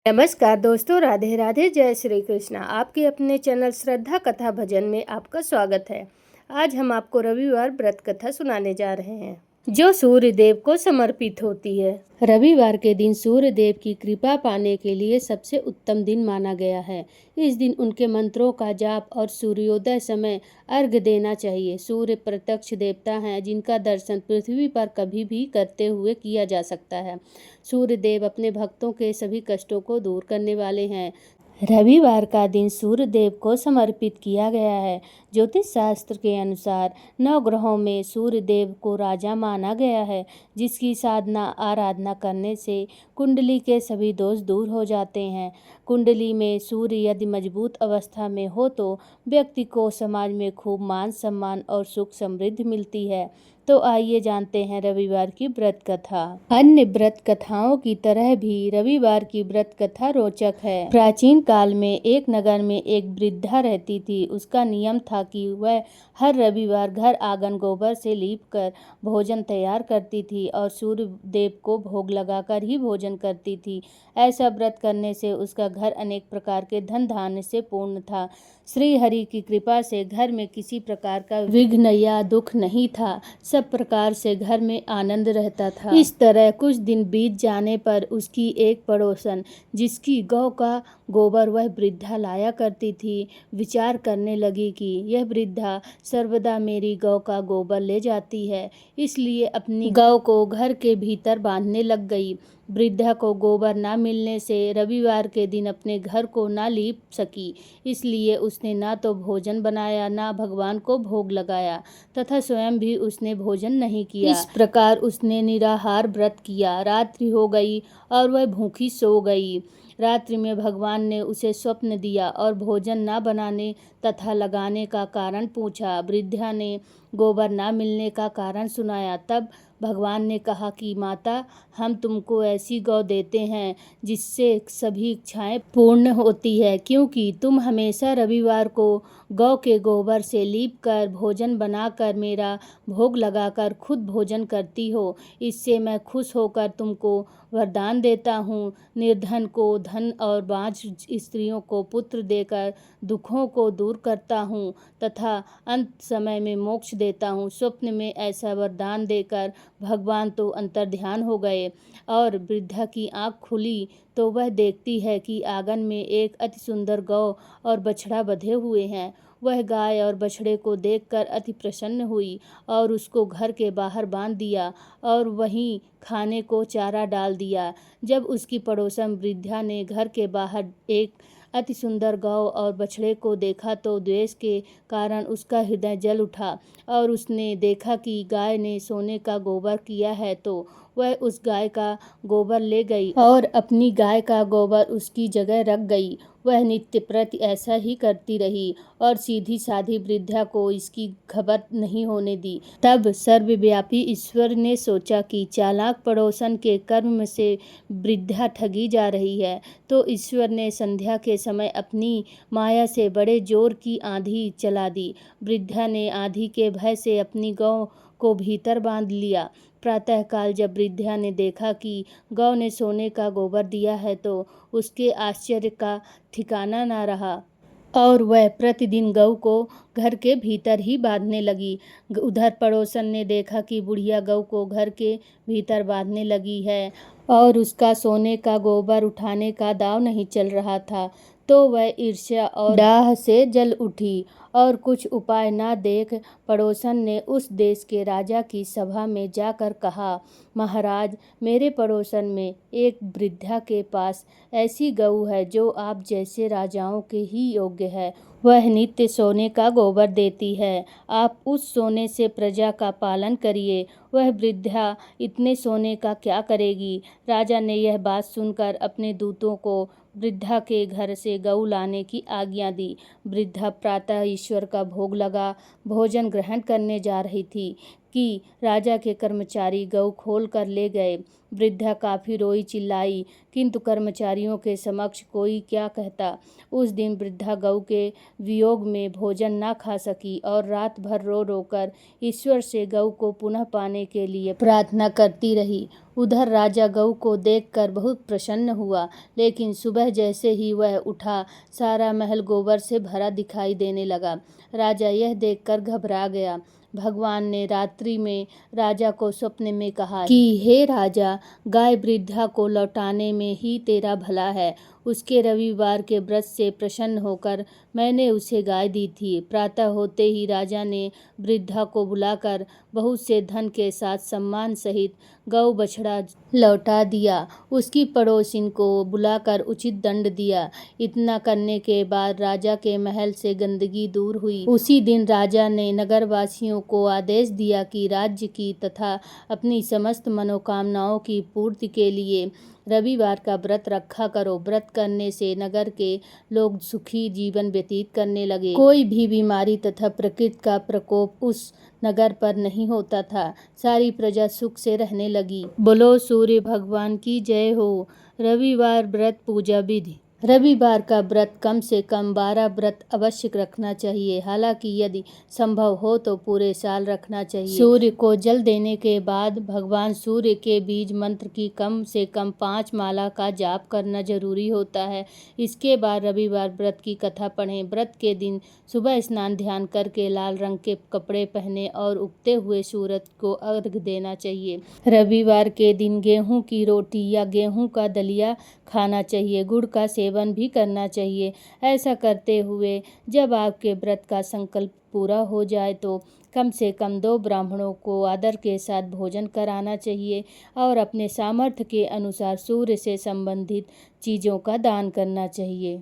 नमस्कार दोस्तों, राधे राधे, जय श्री कृष्णा। आपके अपने चैनल श्रद्धा कथा भजन में आपका स्वागत है। आज हम आपको रविवार व्रत कथा सुनाने जा रहे हैं जो सूर्य देव को समर्पित होती है। रविवार के दिन सूर्य देव की कृपा पाने के लिए सबसे उत्तम दिन माना गया है। इस दिन उनके मंत्रों का जाप और सूर्योदय समय अर्घ्य देना चाहिए। सूर्य प्रत्यक्ष देवता हैं जिनका दर्शन पृथ्वी पर कभी भी करते हुए किया जा सकता है। सूर्य देव अपने भक्तों के सभी कष्टों को दूर करने वाले हैं। रविवार का दिन सूर्य देव को समर्पित किया गया है। ज्योतिष शास्त्र के अनुसार 9 ग्रहों में सूर्य देव को राजा माना गया है, जिसकी साधना आराधना करने से कुंडली के सभी दोष दूर हो जाते हैं। कुंडली में सूर्य यदि मजबूत अवस्था में हो तो व्यक्ति को समाज में खूब मान सम्मान और सुख समृद्धि मिलती है। तो आइए जानते हैं रविवार की व्रत कथा। अन्य व्रत कथाओं की तरह भी रविवार की व्रत कथा रोचक है। प्राचीन काल में एक नगर में एक वृद्धा रहती थी। उसका नियम था कि वह हर रविवार घर आंगन गोबर से लीपकर भोजन तैयार करती थी और सूर्य देव को भोग लगाकर ही भोजन करती थी। ऐसा व्रत करने से उसका घर अनेक प्रकार के धन धान्य से पूर्ण था। श्री हरि की कृपा से घर में किसी प्रकार का विघ्न या दुख नहीं था। सब प्रकार से घर में आनंद रहता था। इस तरह कुछ दिन बीत जाने पर उसकी एक पड़ोसन, जिसकी गौ का गोबर वह वृद्धा लाया करती थी, विचार करने लगी कि यह वृद्धा सर्वदा मेरी गौ का गोबर ले जाती है, इसलिए अपनी गौ को घर के भीतर बांधने लग गई। वृद्धा को गोबर ना मिलने से रविवार के दिन अपने घर को ना लीप सकी, इसलिए उसने ना तो भोजन बनाया, ना भगवान को भोग लगाया तथा स्वयं भी उसने भोजन नहीं किया। इस प्रकार उसने निराहार व्रत किया। रात्रि हो गई और वह भूखी सो गई। रात्रि में भगवान ने उसे स्वप्न दिया और भोजन ना बनाने तथा लगाने का कारण पूछा। वृद्धा ने गोबर ना मिलने का कारण सुनाया। तब भगवान ने कहा कि माता, हम तुमको ऐसी गौ देते हैं जिससे सभी इच्छाएं पूर्ण होती है, क्योंकि तुम हमेशा रविवार को गौ के गोबर से लीप कर भोजन बनाकर मेरा भोग लगाकर खुद भोजन करती हो। इससे मैं खुश होकर तुमको वरदान देता हूँ। निर्धन को धन और बाँझ स्त्रियों को पुत्र देकर दुखों को दूर करता हूँ तथा अंत समय में मोक्ष देता हूँ। स्वप्न में ऐसा वरदान देकर भगवान तो अंतर्ध्यान हो गए और वृद्धा की आँख खुली तो वह देखती है कि आंगन में एक अति सुंदर गौ और बछड़ा बंधे हुए हैं। वह गाय और बछड़े को देखकर अति प्रसन्न हुई और उसको घर के बाहर बांध दिया और वहीं खाने को चारा डाल दिया। जब उसकी पड़ोसन वृद्धा ने घर के बाहर एक अति सुंदर गौ और बछड़े को देखा तो द्वेष के कारण उसका हृदय जल उठा और उसने देखा कि गाय ने सोने का गोबर किया है, तो वह उस गाय का गोबर ले गई और अपनी गाय का गोबर उसकी जगह रख गई। वह नित्य प्रति ऐसा ही करती रही और सीधी साधी वृद्धा को इसकी खबर नहीं होने दी। तब सर्वव्यापी ईश्वर ने सोचा कि चालाक पड़ोसन के कर्म से वृद्धा ठगी जा रही है, तो ईश्वर ने संध्या के समय अपनी माया से बड़े जोर की आंधी चला दी। वृद्धा ने आंधी के भय से अपनी गौ को भीतर बांध लिया। प्रातःकाल जब वृद्धा ने देखा कि गौ ने सोने का गोबर दिया है तो उसके आश्चर्य का ठिकाना न रहा और वह प्रतिदिन गौ को घर के भीतर ही बांधने लगी। उधर पड़ोसन ने देखा कि बुढ़िया गौ को घर के भीतर बांधने लगी है और उसका सोने का गोबर उठाने का दांव नहीं चल रहा था, तो वह ईर्ष्या और डाह से जल उठी और कुछ उपाय न देख पड़ोसन ने उस देश के राजा की सभा में जाकर कहा, महाराज, मेरे पड़ोसन में एक वृद्धा के पास ऐसी गऊ है जो आप जैसे राजाओं के ही योग्य है। वह नित्य सोने का गोबर देती है। आप उस सोने से प्रजा का पालन करिए। वह वृद्धा इतने सोने का क्या करेगी। राजा ने यह बात सुनकर अपने दूतों को वृद्धा के घर से गऊ लाने की आज्ञा दी। वृद्धा प्रातः ईश्वर का भोग लगा भोजन ग्रहण करने जा रही थी कि राजा के कर्मचारी गऊ खोल कर ले गए। वृद्धा काफी रोई चिल्लाई, किंतु कर्मचारियों के समक्ष कोई क्या कहता। उस दिन वृद्धा गऊ के वियोग में भोजन न खा सकी और रात भर रो रो कर ईश्वर से गऊ को पुनः पाने के लिए प्रार्थना करती रही। उधर राजा गऊ को देखकर बहुत प्रसन्न हुआ, लेकिन सुबह जैसे ही वह उठा, सारा महल गोबर से भरा दिखाई देने लगा। राजा यह देखकर घबरा गया। भगवान ने रात्रि में राजा को स्वप्न में कहा कि हे राजा, गाय वृद्धा को लौटाने में ही तेरा भला है। उसके रविवार के व्रत से प्रसन्न होकर मैंने उसे गाय दी थी। प्रातः होते ही राजा ने वृद्धा को बुलाकर बहुत से धन के साथ सम्मान सहित गौ बछड़ा लौटा दिया। उसकी पड़ोसिन को बुलाकर उचित दंड दिया। इतना करने के बाद राजा के महल से गंदगी दूर हुई। उसी दिन राजा ने नगरवासियों को आदेश दिया कि राज्य की तथा अपनी समस्त मनोकामनाओं की पूर्ति के लिए रविवार का व्रत रखा करो। व्रत करने से नगर के लोग सुखी जीवन व्यतीत करने लगे। कोई भी बीमारी तथा प्रकृति का प्रकोप उस नगर पर नहीं होता था। सारी प्रजा सुख से रहने लगी। बोलो सूर्य भगवान की जय हो। रविवार व्रत पूजा विधि। रविवार का व्रत कम से कम 12 व्रत अवश्य रखना चाहिए। हालांकि यदि संभव हो तो पूरे साल रखना चाहिए। सूर्य को जल देने के बाद भगवान सूर्य के बीज मंत्र की कम से कम 5 माला का जाप करना जरूरी होता है। इसके बाद रविवार व्रत की कथा पढ़ें। व्रत के दिन सुबह स्नान ध्यान करके लाल रंग के कपड़े पहने और उगते हुए सूरज को अर्घ्य देना चाहिए। रविवार के दिन गेहूं की रोटी या गेहूं का दलिया खाना चाहिए। गुड़ का सेवन भी करना चाहिए। ऐसा करते हुए जब आपके व्रत का संकल्प पूरा हो जाए तो कम से कम 2 ब्राह्मणों को आदर के साथ भोजन कराना चाहिए और अपने सामर्थ्य के अनुसार सूर्य से संबंधित चीज़ों का दान करना चाहिए।